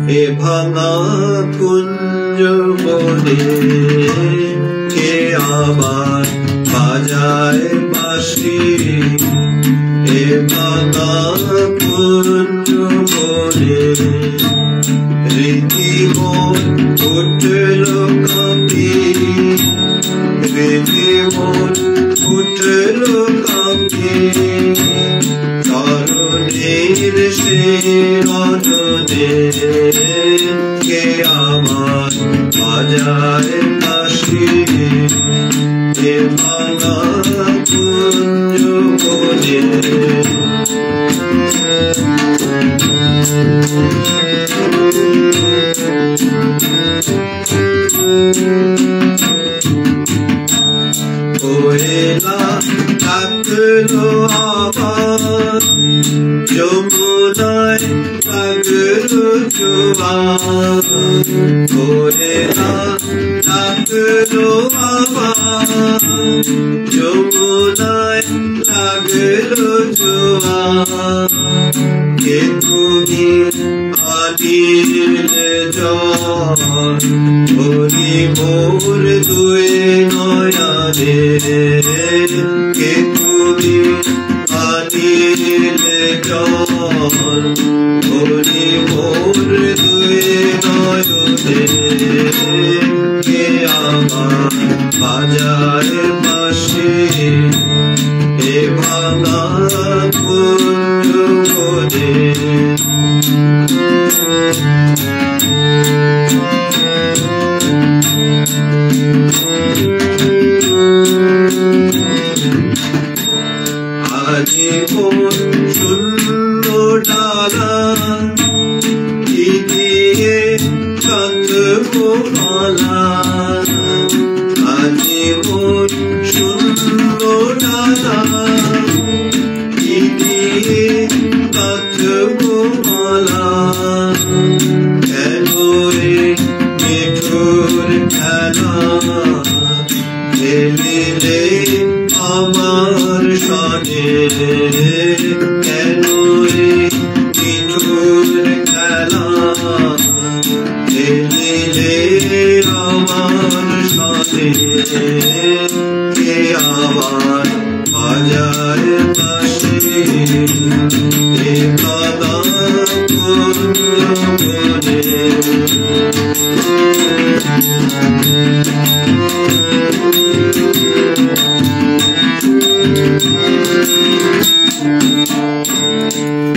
এ ভাঙা কুঞ্জ বনে কে আবার বাজায় বাঁশি এ ভাঙা কুঞ্জ বনে রীতিমন উঠল কাঁপি রীতিমন উঠল কাঁপি তরুণীর শিরোনে কে আমার বাজায় বাঁশি এ ভাঙা কুঞ্জ বনে কোয়েলা ডাকলো আবার যমুনায় লাগলো জোয়ার কোয়েলা ডাকলো আবার যমুনায় লাগলো জোয়ার কে তুমি আনিলে জল ভরি মোর দুই নয়নে কে তুমি আনিলে জল ভরি মোর দুই নয়নে কে আমার বাজায় বাঁশি এ ভাঙা কুঞ্জ বনে আজীবন শূন্য ডালা কি দিয়ে কাঁদবো মালা আজীবন শূন্য ডালা কি দিয়ে কাঁদবো মালা কেন রে মিঠুর খেলা খেলিলে আমার সনে কেন রে মিঠুর খেলা খেলিলে আমার সনে কে আবার বাজায় বাঁশি এ ভাঙা কুঞ্জ বনে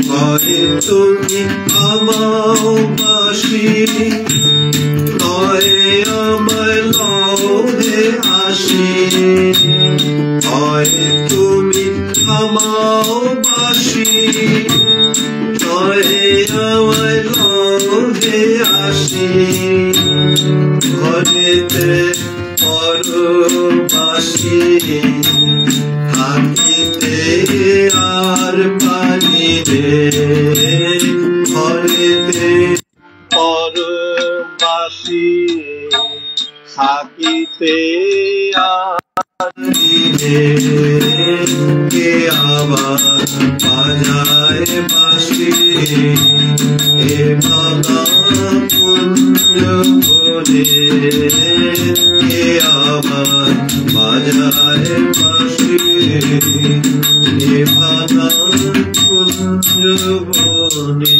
হয় তুমি আমাও বাঁশি নয় আমায় লহে আসি হয় তুমি আমাও বাঁশি নয় আমায় লহে আসি ঘরেতে পরবাসী থাকিতে আর পারিবে ঘরেতে পরবাসী থাকিতে আর পারিবে কে আবার বাজায় বাঁশি এ ভাঙা কুঞ্জ বনে কে আবার বাজায় বাঁশি এ ভাঙা কুঞ্জ বনে।